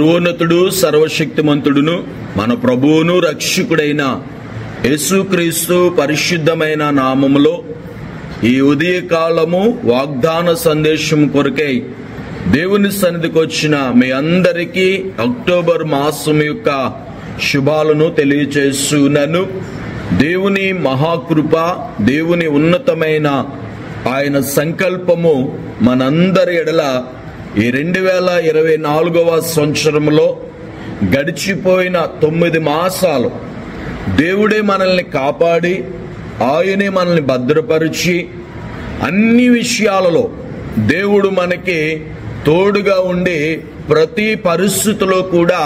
సర్వోన్నతుడు సర్వశక్తిమంతుడును మన ప్రభువును రక్షకుడైన యేసుక్రీస్తు పరిశుద్ధమైన నామములో ఈ ఉదయకాలము వాగ్దాన సందేశం కొరకై దేవుని సన్నిధికి వచ్చిన మీ అందరికీ అక్టోబర్ మాసం యొక్క శుభాలను తెలియచేస్తున్నాను. దేవుని మహాకృప, దేవుని ఉన్నతమైన ఆయన సంకల్పము మనందరి ఎడల ఈ 2024వ సంవత్సరంలో గడిచిపోయిన 9 మాసాలు దేవుడే మనల్ని కాపాడి, ఆయనే మనల్ని భద్రపరిచి, అన్ని విషయాలలో దేవుడు మనకి తోడుగా ఉండి ప్రతి పరిస్థితిలో కూడా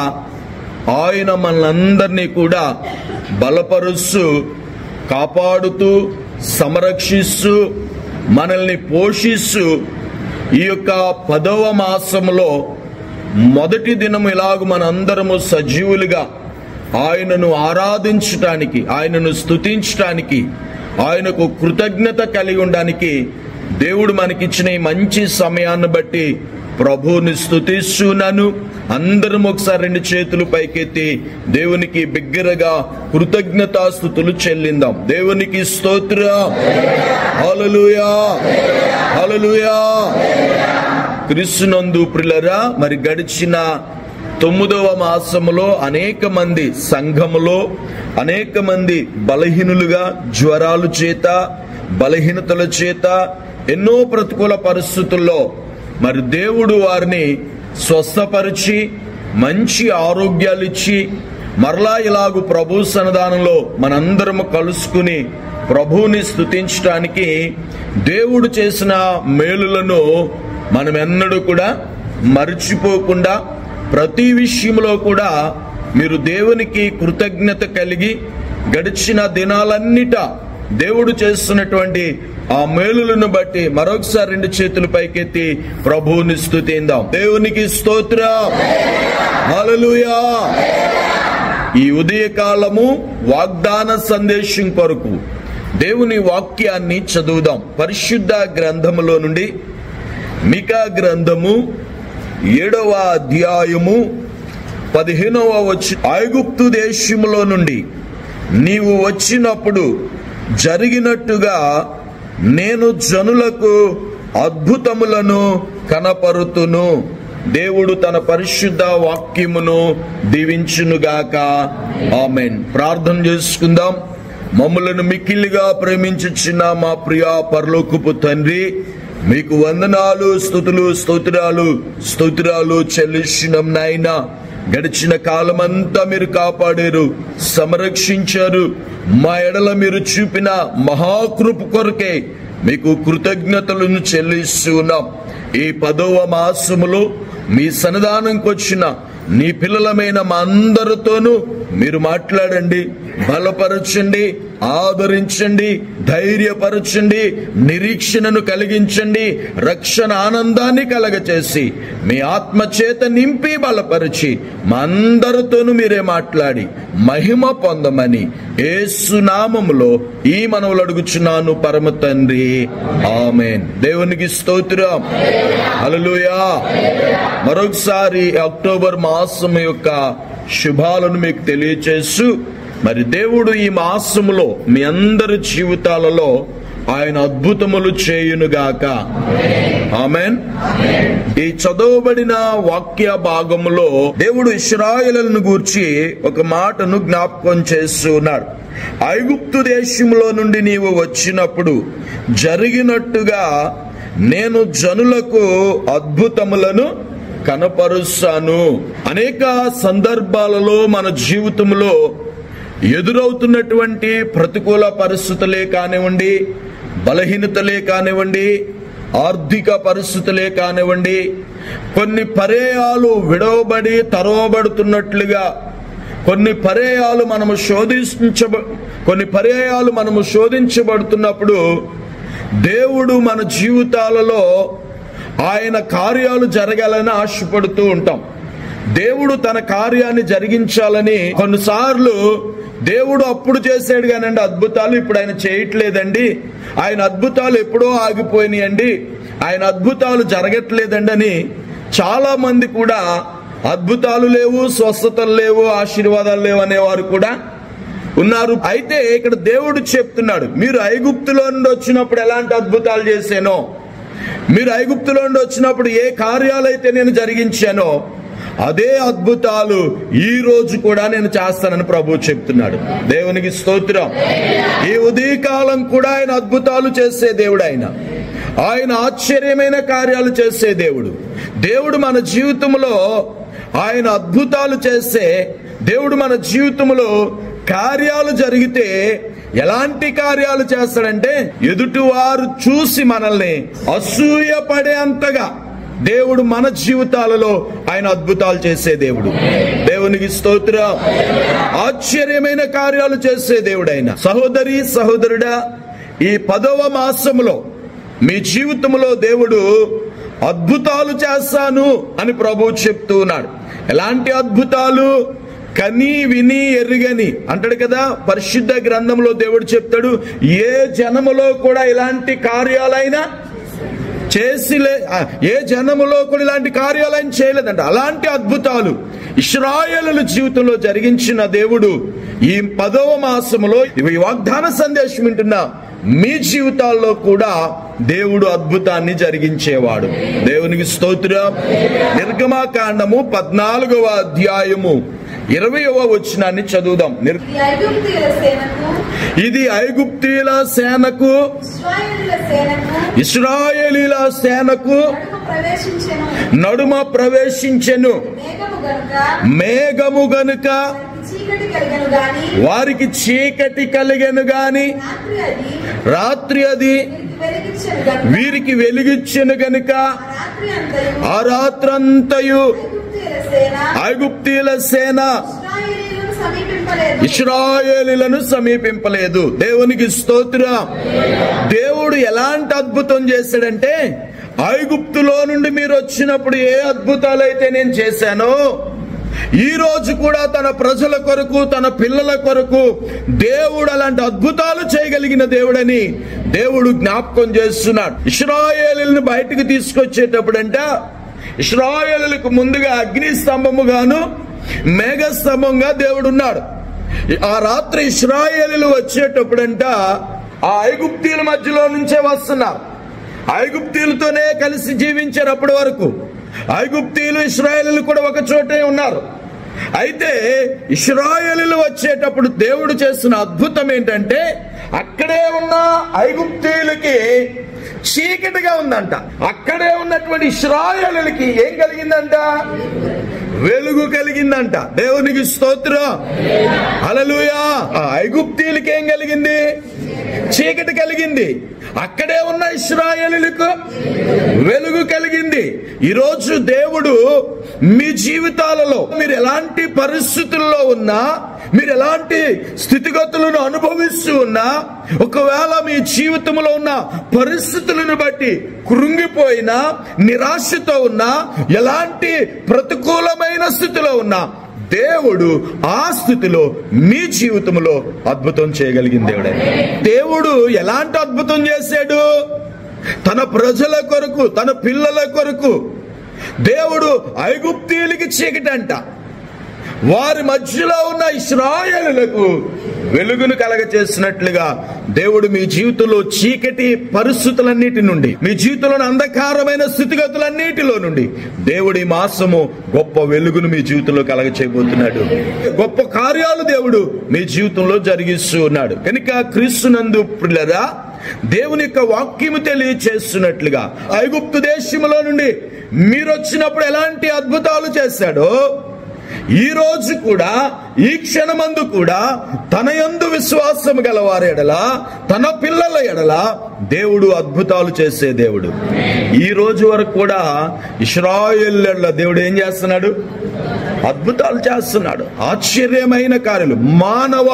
ఆయన మనందరినీ కూడా బలపరుస్తూ, కాపాడుతూ, సంరక్షిస్తూ, మనల్ని పోషిస్తూ ఈ యొక్క 10వ మాసంలో మొదటి దినం ఇలాగ మనందరము సజీవులుగా ఆయనను ఆరాధించటానికి, ఆయనను స్తుతించటానికి, ఆయనకు కృతజ్ఞత కలిగి ఉండడానికి దేవుడు మనకిచ్చిన ఈ మంచి సమయాన్ని బట్టి ప్రభువుని స్తుతిస్తున్నాను. అందరం ఒకసారి 2 చేతులు పైకెత్తి దేవునికి బిగ్గరగా కృతజ్ఞతాస్తుతులు చెల్లిందాం. దేవునికి స్తోత్రం. హల్లెలూయా, హల్లెలూయా. క్రీస్తునందు ప్రియులారా, మరి గడిచిన 9వ మాసములో అనేక మంది సంఘములో అనేక మంది బలహీనులుగా, జ్వరాల చేత, బలహీనతల చేత, ఎన్నో ప్రతికూల పరిస్థితుల్లో మరి దేవుడు వారిని స్వస్థపరిచి మంచి ఆరోగ్యాలు ఇచ్చి మరలా ఇలాగూ ప్రభు సన్నిధానంలో మనందరము కలుసుకుని ప్రభువుని స్తుతించడానికి దేవుడు చేసిన మేలులను మనం ఎన్నడూ కూడా మర్చిపోకుండా ప్రతి విషయంలో కూడా మీరు దేవునికి కృతజ్ఞత కలిగి గడిచిన దినాలన్నిట దేవుడు చేస్తున్నటువంటి ఆ మేలులను బట్టి మరొకసారి 2 చేతులు పైకెత్తి ప్రభువుని స్తుతిందాం. దేవునికి స్తోత్రం. హల్లెలూయా. ఈ ఉదయకాలము వాగ్దాన సందేశం కొరకు దేవుని వాక్యాన్ని చదువుదాం. పరిశుద్ధ గ్రంథములో నుండి మీకా గ్రంథము 7వ అధ్యాయము 15వ వచనం. ఐగుప్తు దేశములో నుండి నీవు వచ్చినప్పుడు జరిగినట్టుగా నేను జనులకు అద్భుతములను కనపరుతును. దేవుడు తన పరిశుద్ధ వాక్యమును దీవించునుగాక. ఆమేన్. ప్రార్థన చేసుకుందాం. మమ్మలను మిక్కిలిగా ప్రేమించుచున్న మా ప్రియ పరలోకపు తండ్రి, మీకు వందనాలు, స్తుతులు, స్తోత్రాలు చెల్లిస్తున్నాం నాయనా. గడిచిన కాలమంతా మీరు కాపాడారు, సంరక్షించారు. మా ఎడల మీరు చూపిన మహాకృప కొరకే మీకు కృతజ్ఞతలను చెల్లిస్తున్నాం. ఈ 10వ మాసములో మీ సన్నిధానంకి వచ్చిన నీ పిల్లలమైన మా అందరితోనూ మీరు మాట్లాడండి, బలపరచండి, ఆదరించండి, ధైర్యపరచండి, నిరీక్షణను కలిగించండి, రక్షణ ఆనందాన్ని కలగచేసి మీ ఆత్మ చేత నింపి బలపరిచి మా అందరితోనూ మీరే మాట్లాడి మహిమ పొందమని యేసు నామములో ఈ మనవులు అడుగుచున్నాను పరమ తండ్రి. ఆమేన్. దేవునికి స్తోత్రం. హల్లెలూయా. మరొకసారి అక్టోబర్ మాసం యొక్క శుభాలను మీకు తెలియచేస్తూ, మరి దేవుడు ఈ మాసములో మీ అందరి జీవితాలలో ఆయన అద్భుతములు చేయునుగాక. ఆమేన్. ఈ చదవబడిన వాక్య భాగములో దేవుడు ఇశ్రాయేలును గూర్చి ఒక మాటను జ్ఞాపకం చేస్తున్నాడు. ఐగుప్తు దేశంలో నుండి నీవు వచ్చినప్పుడు జరిగినట్టుగా నేను జనులకు అద్భుతములను కనపరుస్తాను. అనేక సందర్భాలలో మన జీవితంలో ఎదురవుతున్నటువంటి ప్రతికూల పరిస్థితులే కానివ్వండి, బలహీనతలే కానివ్వండి, ఆర్థిక పరిస్థితులే కానివ్వండి, కొన్ని పర్యాయాలు విడవబడి తరవబడుతున్నట్లుగా, కొన్ని పర్యాయాలు మనము శోధించబడుతున్నప్పుడు దేవుడు మన జీవితాలలో ఆయన కార్యాలు జరగాలని ఆశపడుతూ ఉంటాం. దేవుడు తన కార్యాన్ని జరిగించాలని కొన్నిసార్లు దేవుడు అప్పుడు చేశాడు కానండి అద్భుతాలు, ఇప్పుడు ఆయన చేయట్లేదండి, ఆయన అద్భుతాలు ఎప్పుడో ఆగిపోయినాయండి, ఆయన అద్భుతాలు జరగట్లేదండి అని చాలా మంది కూడా అద్భుతాలు లేవు, స్వస్థతలు లేవు, ఆశీర్వాదాలు లేవు అనేవారు కూడా ఉన్నారు. అయితే ఇక్కడ దేవుడు చెప్తున్నాడు, మీరు ఐగుప్తులో నుండి వచ్చినప్పుడు ఎలాంటి అద్భుతాలు చేశానో, మీరు ఐగుప్తులో నుండి వచ్చినప్పుడు ఏ కార్యాలైతే నేను జరిగించానో అదే అద్భుతాలు ఈ రోజు కూడా నేను చేస్తానని ప్రభువు చెప్తున్నాడు. దేవునికి స్తోత్రం. ఈ ఉదయకాలం కూడా ఆయన అద్భుతాలు చేసే దేవుడు. ఆయన ఆశ్చర్యమైన కార్యాలు చేసే దేవుడు. దేవుడు మన జీవితంలో ఆయన అద్భుతాలు చేసే దేవుడు. మన జీవితంలో కార్యాలు జరిగితే ఎలాంటి కార్యాలు చేస్తాడంటే, ఎదుటివారు చూసి మనల్ని అసూయపడే అంతగా దేవుడు మన జీవితాలలో ఆయన అద్భుతాలు చేసే దేవుడు. దేవునికి స్తోత్రం. ఆశ్చర్యమైన కార్యాలు చేసే దేవుడు ఆయన. సహోదరి సహోదరుడా, ఈ 10వ మాసములో మీ జీవితంలో దేవుడు అద్భుతాలు చేస్తాను అని ప్రభువు చెప్తూ ఉన్నాడు. ఎలాంటి అద్భుతాలు? కని విని ఎరుగని అంటాడు కదా పరిశుద్ధ గ్రంథంలో. దేవుడు చెప్తాడు, ఏ జనములో కూడా ఇలాంటి కార్యాలైనా ఏ జనములో కూడా ఇలాంటి కార్యాలయం చేయలేదంట. అలాంటి అద్భుతాలు ఇశ్రాయేలుల జీవితంలో జరిగించిన దేవుడు ఈ 10వ మాసములో ఈ వాగ్దాన సందేశం వింటున్న మీ జీవితాల్లో కూడా దేవుడు అద్భుతాన్ని జరిగించేవాడు. దేవునికి స్తోత్రం. నిర్గమకాండము 14వ అధ్యాయము 20వ వచనాన్ని చదువుదాం. ఇది ఐగుప్తీయుల సేనకు ఇశ్రాయేలీల సేనకు నడుమ ప్రవేశించెను. మేఘము గనుక వారికి చీకటి కలిగెను గాని రాత్రి అది వీరికి వెలిగిచ్చెను గనుక ఆ రాత్రంతయు ఐగుప్తీయుల సేన ఇశ్రాయేలీలను సమీపింపలేదు. దేవునికి స్తోత్రం. దేవుడు ఎలాంటి అద్భుతం చేశాడంటే, ఐగుప్తులో నుండి మీరు వచ్చినప్పుడు ఏ అద్భుతాలైతే నేను చేశానో ఈ రోజు కూడా తన ప్రజల కొరకు, తన పిల్లల కొరకు దేవుడు అలాంటి అద్భుతాలు చేయగలిగిన దేవుడని దేవుడు జ్ఞాపకం చేస్తున్నాడు. ఇశ్రాయేలీలను బయటకు తీసుకొచ్చేటప్పుడంట, ఇశ్రాయేలులకు ముందుగా అగ్ని స్తంభముగాను మేఘ స్తంభంగా దేవుడు ఉన్నాడు. ఆ రాత్రి ఇశ్రాయేలీలు వచ్చేటప్పుడంట ఆ ఐగుప్తీయుల మధ్యలో నుంచే వస్తున్నారు. ఐగుప్తీయులతోనే కలిసి జీవించారు అప్పటి వరకు. ఐగుప్తీయులు ఇశ్రాయేలీలు కూడా ఒక చోటే ఉన్నారు. అయితే ఇశ్రాయేలీలు వచ్చేటప్పుడు దేవుడు చేస్తున్న అద్భుతం ఏంటంటే, అక్కడే ఉన్న ఐగుప్తీయులకి చీకటిగా ఉందంట. అక్కడే ఉన్నటువంటి ఇశ్రాయేలీయులకి ఏం కలిగిందంట? వెలుగు కలిగిందంట. దేవునికి స్తోత్రం. హల్లెలూయా. ఐగుప్తీయులకి ఏం కలిగింది? చీకటి కలిగింది. అక్కడే ఉన్న ఇశ్రాయేలీయులకు వెలుగు కలిగింది. ఈరోజు దేవుడు మీ జీవితాలలో మీరు ఎలాంటి పరిస్థితుల్లో ఉన్నా, మీరు ఎలాంటి స్థితిగతులను అనుభవిస్తూ ఉన్నా, ఒకవేళ మీ జీవితంలో ఉన్న పరిస్థితులను బట్టి కృంగిపోయినా, నిరాశతో ఉన్నా, ఎలాంటి ప్రతికూలమైన స్థితిలో ఉన్నా, దేవుడు ఆ స్థితిలో మీ జీవితంలో అద్భుతం చేయగలిగిన దేవుడే. దేవుడు ఎలాంటి అద్భుతం చేశాడు? తన ప్రజల కొరకు, తన పిల్లల కొరకు దేవుడు ఐగుప్తీయులకి చీకటంట, వారి మధ్యలో ఉన్న ఇశ్రాయేలులకు వెలుగును కలగ చేసినట్లుగా దేవుడు మీ జీవితంలో చీకటి పరిస్థితులన్నిటి నుండి, మీ జీవితంలోని అంధకారమైన స్థితిగతులన్నిటిలో నుండి దేవుడు ఈ మాసము గొప్ప వెలుగును మీ జీవితంలో కలగ చేయబోతున్నాడు. గొప్ప కార్యాలు దేవుడు మీ జీవితంలో జరిగిస్తూ ఉన్నాడు. కనుక క్రీస్తునందు ప్రియులారా, దేవుని యొక్క వాక్యము తెలియచేస్తున్నట్లుగా ఐగుప్తు దేశములో నుండి మీరు వచ్చినప్పుడు ఎలాంటి అద్భుతాలు చేశాడో, ఈ రోజు కూడా, ఈ క్షణమందు కూడా తన యందు విశ్వాసం గలవారి ఎడల, తన పిల్లల ఎడల దేవుడు అద్భుతాలు చేసే దేవుడు. ఈ రోజు వరకు కూడా ఇశ్రాయేలు ఎడల దేవుడు ఏం చేస్తున్నాడు? అద్భుతాలు చేస్తున్నాడు. ఆశ్చర్యమైన కార్యాలు, మానవ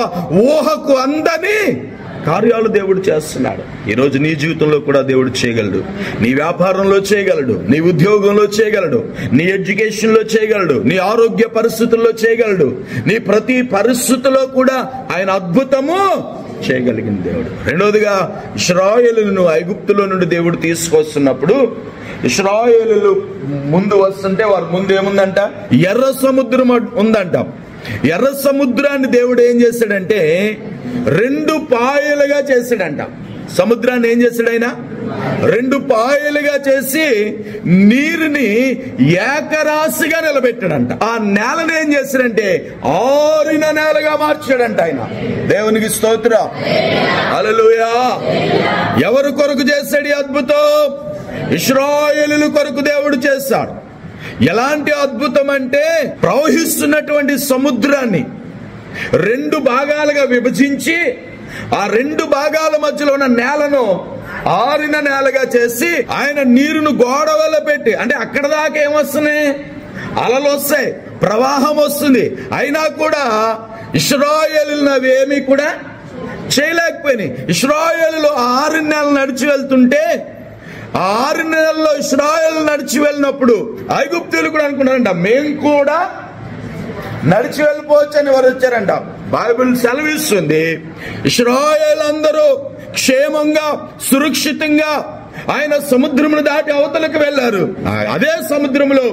ఊహకు అందని కార్యాలు దేవుడు చేస్తున్నాడు. ఈరోజు నీ జీవితంలో కూడా దేవుడు చేయగలడు. నీ వ్యాపారంలో చేయగలడు, నీ ఉద్యోగంలో చేయగలడు, నీ ఎడ్యుకేషన్లో చేయగలడు, నీ ఆరోగ్య పరిస్థితుల్లో చేయగలడు. నీ ప్రతి పరిస్థితిలో కూడా ఆయన అద్భుతము చేయగలిగిన దేవుడు. రెండోదిగా, ఇశ్రాయేలును ఐగుప్తులో నుండి దేవుడు తీసుకొస్తున్నప్పుడు ఇశ్రాయేలీయులు ముందు వస్తుంటే వారి ముందు ఏముందంట? ఎర్ర సముద్రం ఉందంట. ఎర్ర సముద్రాన్ని దేవుడు ఏం చేశాడంటే 2 పాయలుగా చేశాడంట. సముద్రాన్ని ఏం చేశాడు ఆయన? 2 పాయలుగా చేసి నీరుని ఏకరాశిగా నిలబెట్టాడంట. ఆ నేలను ఏం చేశాడంటే ఆరిన నేలగా మార్చాడంట ఆయన. దేవునికి స్తోత్రం, హల్లెలూయా. ఎవరి కొరకు చేశాడు ఈ అద్భుతం? ఇశ్రాయేలీయుల కొరకు దేవుడు చేశాడు. ఎలాంటి అద్భుతం అంటే ప్రవహిస్తున్నటువంటి సముద్రాన్ని 2 భాగాలుగా విభజించి ఆ 2 భాగాల మధ్యలో ఉన్న నేలను ఆరిన నేలగా చేసి ఆయన నీరును గోడ వల్ల పెట్టి, అంటే అక్కడ దాకా ఏమొస్తున్నాయి? అలలు వస్తాయి, ప్రవాహం వస్తుంది. అయినా కూడా ఇశ్రాయేలీయులు అవేమీ కూడా చేయలేకపోయినాయి. ఇశ్రాయేలీయులు 6 నెలలు నడిచి వెళ్తుంటే ఆ 6 నెలల్లో ఇశ్రాయేలు నడిచి వెళ్ళినప్పుడు ఐగుప్తీయులు కూడా అనుకున్నారంట మేము కూడా నడిచి వెళ్ళిపోవచ్చు అని వారు వచ్చారంట. బైబిల్ సెలవిస్తుంది ఇశ్రాయేలు అందరూ క్షేమంగా సురక్షితంగా ఆయన సముద్రమును దాటి అవతలకు వెళ్లారు. అదే సముద్రంలో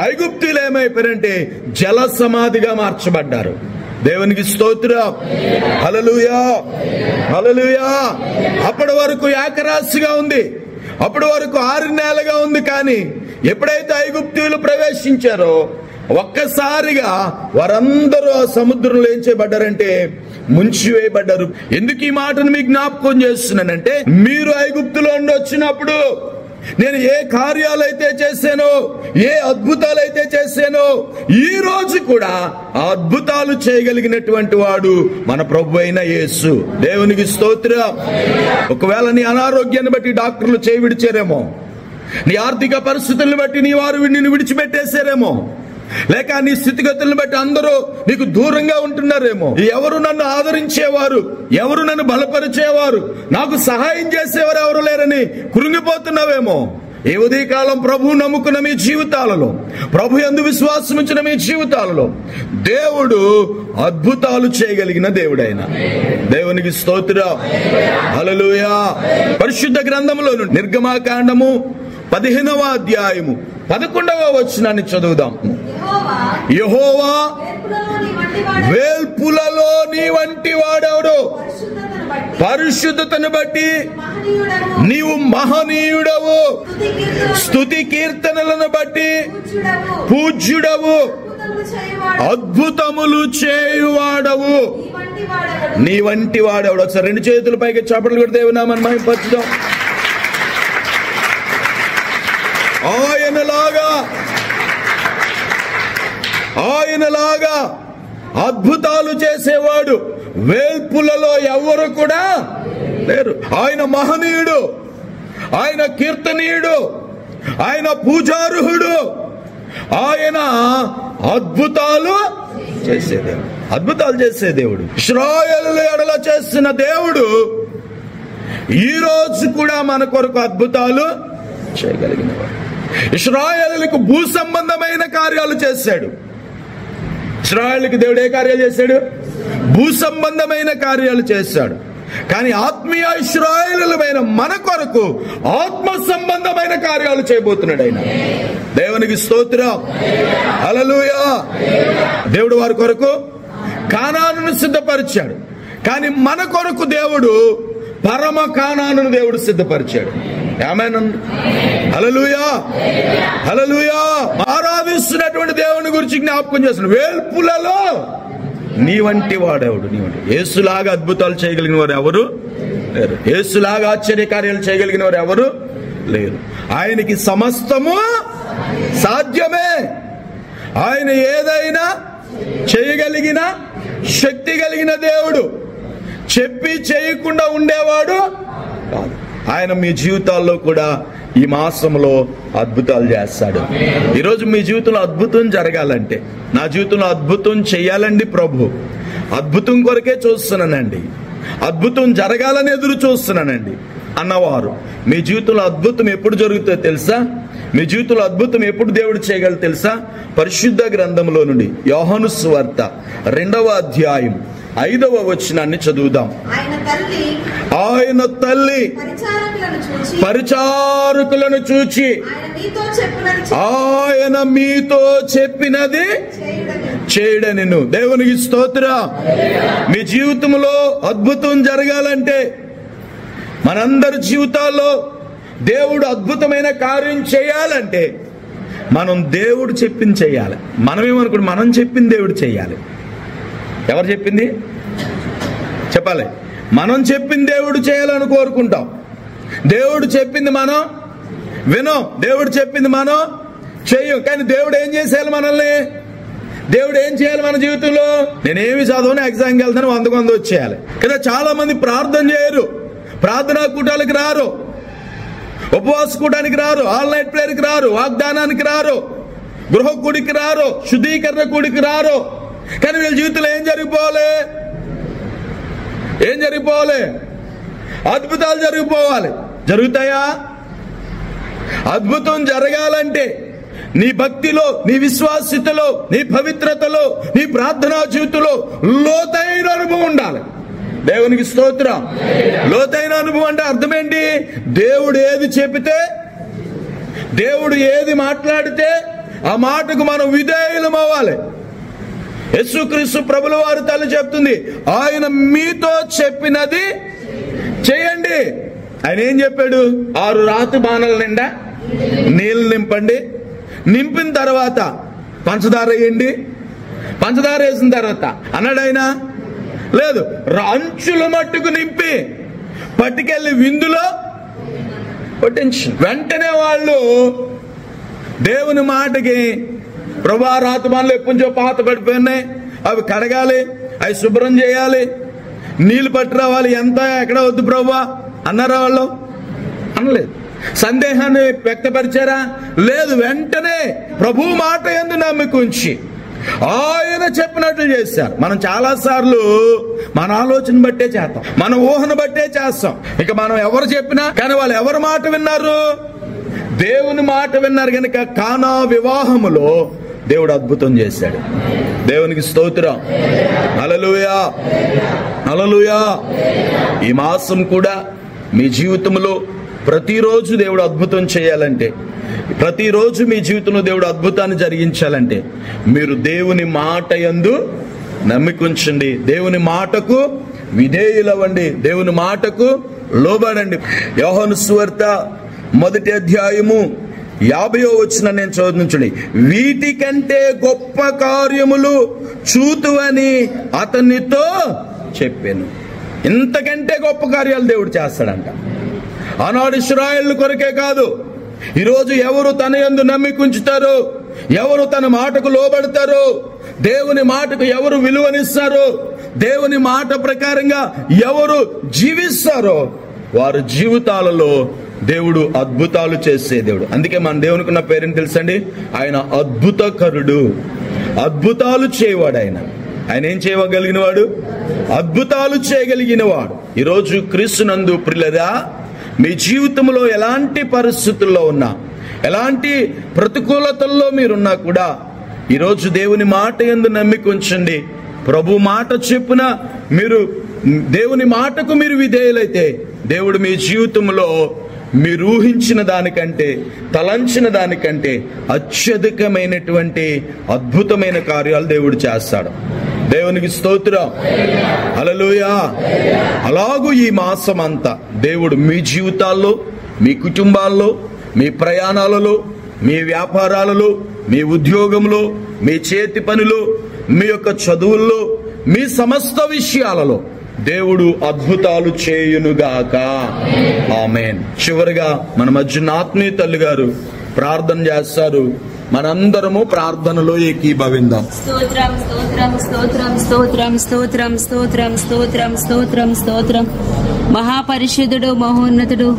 ఐగుప్తీయులు ఏమైపోయారంటే జల సమాధిగా మార్చబడ్డారు. దేవునికి స్తోత్రం, హల్లెలూయా, హల్లెలూయా. అప్పటి వరకు ఏకరాశిగా ఉంది, అప్పటి వరకు 6 నెలలుగా ఉంది. కానీ ఎప్పుడైతే ఐగుప్తీయులు ప్రవేశించారో ఒక్కసారిగా వారందరూ ఆ సముద్రంలో ఏం చేయబడ్డారంటే ముంచివేయబడ్డారు. ఎందుకు ఈ మాటను మీకు జ్ఞాపకం చేస్తున్నానంటే మీరు ఐగుప్తులో నుండి వచ్చినప్పుడు నేను ఏ కార్యాలైతే చేశానో, ఏ అద్భుతాలైతే చేశానో, ఈ రోజు కూడా ఆ అద్భుతాలు చేయగలిగినటువంటి వాడు మన ప్రభు అయిన యేసు. దేవునికి స్తోత్రం. ఒకవేళ నీ అనారోగ్యాన్ని బట్టి డాక్టర్లు చేయి విడిచారేమో, నీ ఆర్థిక పరిస్థితులను బట్టి నీ వారు నిన్ను విడిచిపెట్టేశారేమో, లేక నీ స్థితిగతులను బట్టి అందరూ నీకు దూరంగా ఉంటున్నారేమో, ఎవరు నన్ను ఆదరించేవారు, ఎవరు నన్ను బలపరిచేవారు, నాకు సహాయం చేసేవారు ఎవరు లేరని కృంగిపోతున్నావేమో. ఈ ఉదయకాలం ప్రభువు నమ్ముకున్న మీ జీవితాలలో, ప్రభు యందు విశ్వాసం ఉంచిన మీ జీవితాలలో దేవుడు అద్భుతాలు చేయగలిగిన దేవుడైన దేవునికి స్తోత్రం, హల్లెలూయా. పరిశుద్ధ గ్రంథంలో నిర్గమాకాండము 15వ అధ్యాయము 11వ వచనాన్ని చదువుదాం. యెహోవా వేల్పులలో నీ వంటి వాడెవడు? పరిశుద్ధతను బట్టి నీవు మహనీయుడవు, స్తుతి కీర్తనలను బట్టి పూజ్యుడవు, అద్భుతములు చేయువాడవు, నీ వంటి వాడెవడు? ఒకసారి 2 చేతుల పైకి చప్పట్లు కొట్టి దేవుని నామాన్ని మహిమపరచుదాం. ఆయనలాగా అద్భుతాలు చేసేవాడు వేల్పులలో ఎవరు కూడా లేరు. ఆయన మహనీయుడు, ఆయన కీర్తనీయుడు, ఆయన పూజార్హుడు, ఆయన అద్భుతాలు చేసే దేవుడు, అద్భుతాలు చేసే దేవుడు. ఇశ్రాయేలు ఎడల చేసిన దేవుడు ఈ రోజు కూడా మన కొరకు అద్భుతాలు చేయగలిగిన వాడు. ఇశ్రాయేలుకు భూ సంబంధమైన కార్యాలు చేశాడు. ఇశ్రాయేలుకి దేవుడు ఏ కార్యాలు చేశాడు? భూ సంబంధమైన కార్యాలు చేశాడు. కానీ ఆత్మీయ ఇశ్రాయేలులమైన మన కొరకు ఆత్మ సంబంధమైన కార్యాలు చేయబోతున్నాడు ఆయన. దేవునికి స్తోత్రం, హల్లెలూయా. దేవుడు వారి కొరకు కానానును సిద్ధపరిచాడు. కానీ మన కొరకు దేవుడు పరమ కానానును దేవుడు సిద్ధపరిచాడు. ఆమేన్, హల్లెలూయా, హల్లెలూయా. ఆరాధిస్తున్నటువంటి దేవుని గురించి జ్ఞాపకం చేస్తున్నాడు. వేల్పులలో నీ వంటి వాడెవడు? నీ వంటి యేసులాగా అద్భుతాలు చేయగలిగిన వారు ఎవరు లేరు. యేసులాగా ఆశ్చర్యకార్యాలు చేయగలిగిన వారు ఎవరు లేరు. ఆయనకి సమస్తము సాధ్యమే. ఆయన ఏదైనా చేయగలిగిన శక్తి కలిగిన దేవుడు. చెప్పి చేయకుండా ఉండేవాడు కాదు. ఆయన మీ జీవితాల్లో కూడా ఈ మాసంలో అద్భుతాలు చేస్తాడు. ఈరోజు మీ జీవితంలో అద్భుతం జరగాలంటే, నా జీవితంలో అద్భుతం చెయ్యాలండి ప్రభు, అద్భుతం కొరకే చూస్తున్నానండి, అద్భుతం జరగాలని ఎదురు చూస్తున్నానండి అన్నవారు, మీ జీవితంలో అద్భుతం ఎప్పుడు జరుగుతుందో తెలుసా? మీ జీవితంలో అద్భుతం ఎప్పుడు దేవుడు చేయగలరు తెలుసా? పరిశుద్ధ గ్రంథంలో నుండి యోహాను సువార్త 2వ అధ్యాయం 5వ వచనాన్ని చదువుదాం. ఆయన తల్లి పరిచారకులను చూచి ఆయన మీతో చెప్పినది చేయడనిను. దేవునికి స్తోత్రం. మీ జీవితంలో అద్భుతం జరగాలంటే, మనందరి జీవితాల్లో దేవుడు అద్భుతమైన కార్యం చేయాలంటే మనం దేవుడు చెప్పింది చేయాలి. మనమేమనుకుంటే మనం చెప్పింది దేవుడు చేయాలి. ఎవరు చెప్పింది చెప్పాలి? మనం చెప్పింది దేవుడు చేయాలని కోరుకుంటాం. దేవుడు చెప్పింది మనం వినం, దేవుడు చెప్పింది మనం చెయ్యం. కానీ దేవుడు ఏం చేసేయాలి మనల్ని? దేవుడు ఏం చేయాలి మన జీవితంలో? నేనేమి చదవను, ఎగ్జామ్కి వెళ్తాను, 100 వచ్చేయాలి కదా. చాలా మంది ప్రార్థన చేయరు, ప్రార్థనా కూటాలకు రారు, ఉపవాస కూటానికి రారు, ఆల్ నైట్ ప్రేయర్కి రారు, వాగ్దానానికి రారు, గృహ కూడికి రారు, శుద్ధీకరణ కూడికి రారు. కానీ వీళ్ళ జీవితంలో ఏం జరిగిపోవాలి? ఏం జరిగిపోవాలి? అద్భుతాలు జరిగిపోవాలి. జరుగుతాయా? అద్భుతం జరగాలంటే నీ భక్తిలో, నీ విశ్వాసితలో, నీ పవిత్రతలో, నీ ప్రార్థనా జీవితంలో లోతైన అనుభవం ఉండాలి. దేవునికి స్తోత్రం. లోతైన అనుభవం అంటే అర్థం ఏంటి? దేవుడు ఏది చెబితే, దేవుడు ఏది మాట్లాడితే ఆ మాటకు మనం విధేయులం అవ్వాలి. యేసుక్రీస్తు ప్రభుల వారి తల్లి చెప్తుంది, ఆయన మీతో చెప్పినది చేయండి. ఆయన ఏం చెప్పాడు? 6 రాతి బాణల నిండా నీళ్ళు నింపండి, నింపిన తర్వాత పంచదార వేయండి, పంచదార వేసిన తర్వాత అన్నాడు ఆయన? లేదు, అంచుల మట్టుకు నింపి పట్టుకెళ్ళి విందులో కొట్టించు. వెంటనే వాళ్ళు దేవుని మాటకి, ప్రభా రాతమానలు ఎప్పుంచో పాత పడిపోయినాయి, అవి కడగాలి, అవి శుభ్రం చేయాలి, నీళ్లు పట్టి రావాలి, ఎంత ఎక్కడ వద్దు ప్రభా అన్నారా వాళ్ళు? అనలేదు. సందేహాన్ని వ్యక్తపరిచారా? లేదు. వెంటనే ప్రభు మాట యందు నమ్మిక ఉంచి ఆయన చెప్పినట్లు చేశారు. మనం చాలా సార్లు మన ఆలోచన బట్టే చేస్తాం, మన ఊహను బట్టే చేస్తాం. ఇక మనం ఎవరు చెప్పినా కానీ వాళ్ళు ఎవరి మాట విన్నారు? దేవుని మాట విన్నారు. కనుక కానా వివాహములో దేవుడు అద్భుతం చేశాడు. దేవునికి స్తోత్రం. హల్లెలూయా, హల్లెలూయా. ఈ మాసం కూడా మీ జీవితంలో ప్రతిరోజు దేవుడు అద్భుతం చేయాలంటే, ప్రతిరోజు మీ జీవితంలో దేవుడు అద్భుతాన్ని జరిగించాలంటే మీరు దేవుని మాట యందు నమ్మిక ఉంచండి, దేవుని మాటకు విధేయులవ్వండి, దేవుని మాటకు లోబడండి. యోహాను సువార్త 1వ అధ్యాయము 50వ వచనం నేను చదువుతుంచండి. వీటికంటే గొప్ప కార్యములు చూతువని అతనితో చెప్పాను. ఇంతకంటే గొప్ప కార్యాలు దేవుడు చేస్తాడంట. ఆనాడు ఇశ్రాయేలు కొరకే కాదు, ఈరోజు ఎవరు తన యందు నమ్మిక ఉంచుతారో, ఎవరు తన మాటకు లోబడతారో, దేవుని మాటకు ఎవరు విలువనిస్తారో, దేవుని మాట ప్రకారంగా ఎవరు జీవిస్తారో వారి జీవితాలలో దేవుడు అద్భుతాలు చేసే దేవుడు. అందుకే మన దేవునికి ఉన్న పేరుని తెలుసండి, ఆయన అద్భుతకరుడు, అద్భుతాలు చేయవాడు. ఆయన ఏం చేయగలిగిన వాడు? అద్భుతాలు చేయగలిగిన వాడు. ఈరోజు క్రీస్తునందు ప్రియులారా, మీ జీవితంలో ఎలాంటి పరిస్థితుల్లో ఉన్నా, ఎలాంటి ప్రతికూలతల్లో మీరున్నా కూడా ఈరోజు దేవుని మాట యందు నమ్మిక ఉంచండి. ప్రభు మాట చెప్పున మీరు దేవుని మాటకు మీరు విధేయులైతే దేవుడు మీ జీవితంలో మీరు ఊహించిన దానికంటే, తలంచిన దానికంటే అత్యధికమైనటువంటి అద్భుతమైన కార్యాలు దేవుడు చేస్తాడు. దేవునికి స్తోత్రం. హల్లెలూయా. అలాగూ ఈ మాసం అంతా దేవుడు మీ జీవితాల్లో, మీ కుటుంబాల్లో, మీ ప్రయాణాలలో, మీ వ్యాపారాలలో, మీ ఉద్యోగంలో, మీ చేతి పనిలో, మీ యొక్క చదువుల్లో, మీ సమస్త విషయాలలో దేవుడు అద్భుతాలు చేయునుగాక. ఆమేన్. చివరిగా మన మధ్య ఆత్మీయ తల్లి గారు ప్రార్థన చేస్తారు. మనందరము ప్రార్థనలో ఏకీభవిందాం. స్తోత్రం, స్తోత్రం, స్తోత్రం, స్తోత్రం, స్తోత్రం, స్తోత్రం, స్తోత్రం, స్తోత్రం, స్తోత్రం. మహాపరిశుద్ధుడు, మహోన్నతుడు,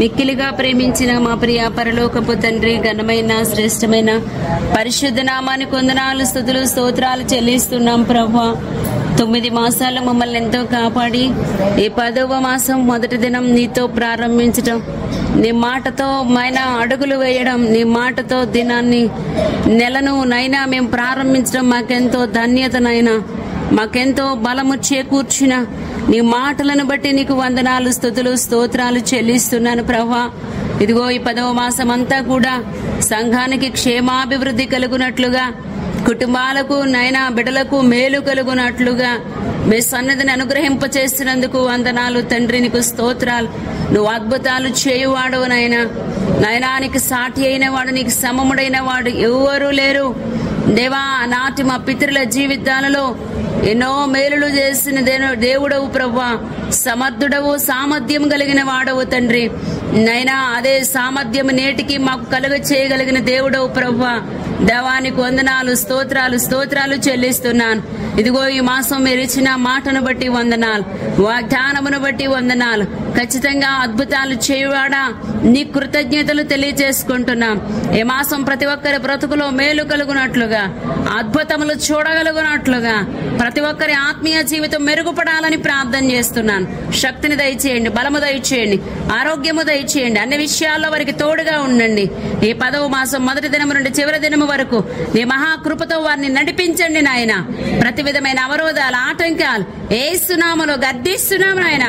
మిక్కిలిగా ప్రేమించిన మా ప్రియ పరలోకపు తండ్రి, ఘనమైన శ్రేష్టమైన పరిశుద్ధ నామానికి వందనాలు, స్తుతులు, స్తోత్రాలు చెల్లిస్తున్నాం ప్రభువా. 9 మాసాలు మమ్మల్ని ఎంతో కాపాడి ఈ 10వ మాసం మొదటి దినం నీతో ప్రారంభించడం, నీ మాటతో మైన అడుగులు వేయడం, నీ మాటతో దినాన్ని, నెలను నైనా మేము ప్రారంభించడం మాకెంతో ధన్యతనైనా. మాకెంతో బలము చేకూర్చిన నీ మాటలను బట్టి నీకు వందనాలు, స్తుతులు, స్తోత్రాలు చెల్లిస్తున్నాను ప్రభువా. ఇదిగో ఈ 10వ మాసం అంతా కూడా సంఘానికి క్షేమాభివృద్ధి కలుగునట్లుగా, కుటుంబాలకు నైనా బిడ్డలకు మేలు కలుగునట్లుగా మీ సన్నిధిని అనుగ్రహింపచేస్తున్నందుకు వందనాలు తండ్రి. నీకు స్తోత్రాలు. నువ్వు అద్భుతాలు చేయువాడవు నాయనా. నయనానికి సాటి అయిన వాడు, నీకు సమముడైన వాడు ఎవరూ లేరు దేవా. నాటి మా పితరుల జీవితాలలో ఎన్నో మేలులు చేసిన దేవుడవు ప్రభువా. సమర్థుడవు, సామర్థ్యం కలిగిన వాడవు తండ్రి. నైనా అదే సామర్థ్యం నేటికి మాకు కలుగ చేయగలిగిన దేవుడవు ప్రభువా. దేవానికి వందనాలు, స్తోత్రాలు చెల్లిస్తున్నాను. ఇదిగో ఈ మాసం మీరు ఇచ్చిన మాటను బట్టి వందనాలు, వాగ్దానమును బట్టి వందనాలు. ఖచ్చితంగా అద్భుతాలు చేయువాడా, నీ కృతజ్ఞతలు తెలియజేసుకుంటున్నాం. ఈ మాసం ప్రతి ఒక్కరి బ్రతుకులో మేలు కలుగునట్లుగా, అద్భుతములు చూడగలుగునట్లుగా, ప్రతి ఒక్కరి ఆత్మీయ జీవితం మెరుగుపడాలని ప్రార్థన చేస్తున్నాను. శక్తిని దయచేయండి, బలము దయచేయండి, ఆరోగ్యము దయచేయండి. అన్ని విషయాల్లో వారికి తోడుగా ఉండండి. ఈ 10వ మాసం మొదటి దినము నుండి చివరి దినము వరకు నీ మహాకృపతో వారిని నడిపించండి నాయన. ప్రతి విధమైన అవరోధాలు, ఆటంకాలు యేసు నామములో గద్దిస్తున్నాము నాయన.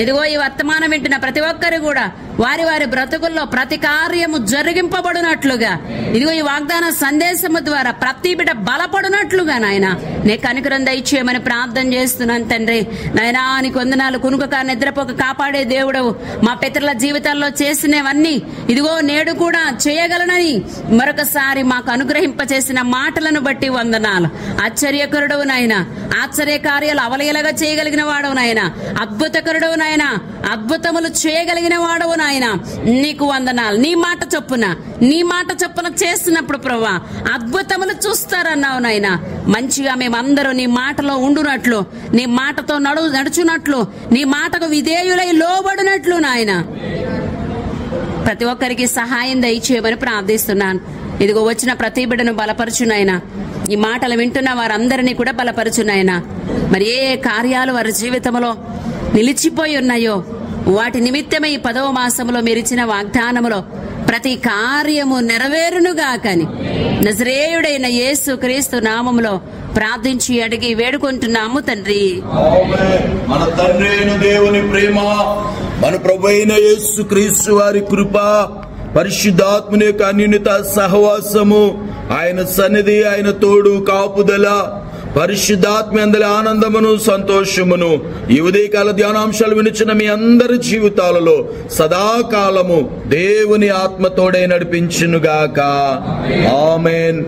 ఇదిగో ఈ వర్తమానం వింటున్న ప్రతి ఒక్కరు కూడా వారి వారి బ్రతుకుల్లో ప్రతి కార్యము జరిగింపబడినట్లుగా, ఇదిగో ఈ వాగ్దాన సందేశము ద్వారా ప్రతి బిడ్డ బలపడినట్లుగా నాయన నీ కనికరం దయచేయమని ప్రార్థన చేస్తున్నాను తండ్రి. నాయనా నీకు వందనాలు. కునుకక నిద్రపోక కాపాడే దేవుడవు. మా పితరుల జీవితాల్లో చేసినవన్నీ ఇదిగో నేడు కూడా చేయగలనని మరొకసారి మాకు అనుగ్రహింపచేసిన మాటలను బట్టి వందనాలు. ఆశ్చర్యకరుడవు నాయన, ఆశ్చర్య కార్యాలు అవలయలుగా చేయగలిగిన వాడవు నాయన. అద్భుతకరుడవు నాయన, అద్భుతములు చేయగలిగిన వాడవు నాయన. నీకు వందనాలు. నీ మాట చొప్పున చేస్తున్నప్పుడు ప్రభువా అద్భుతములు చూస్తారన్నావు నాయన. మంచిగా మేమందరూ నీ మాటలో ఉండునట్లు, నీ మాటతో నడుచున్నట్లు, నీ మాటకు విధేయులై లోబడినట్లు నాయన ప్రతి ఒక్కరికి సహాయం దయచేయమని ప్రార్థిస్తున్నాను. ఇదిగో వచ్చిన ప్రతి బిడ్డను బలపరచునాయనా. ఈ మాటలు వింటున్న వారందరినీ కూడా బలపరచునాయనా. మరి ఏ కార్యాలు వారి జీవితంలో నిలిచిపోయి ఉన్నాయో వాటి నిమిత్తమే ఈ 10వ మాసంలో మీరిచ్చిన వాగ్దానములో ప్రతి కార్యము నెరవేరునుగాకని నజరేయుడైన యేసు క్రీస్తు నామములో ప్రార్థించి అడిగి వేడుకుంటున్నాము తండ్రి. మన తండ్రి అయిన దేవుని ప్రేమ, మన ప్రభువైన యేసు క్రీస్తు వారి కృప, పరిశుద్ధాత్మని యొక్క అన్యోన్యత సహవాసము, ఆయన సన్నిధి, ఆయన తోడు కాపుదల, పరిశుద్ధాత్మ అందరి ఆనందమును సంతోషమును ఈ ఉదయకాల ధ్యానాంశాలు వినిచిన మీ అందరి జీవితాలలో సదాకాలము దేవుని ఆత్మతోడే నడిపించునుగాక. ఆమేన్.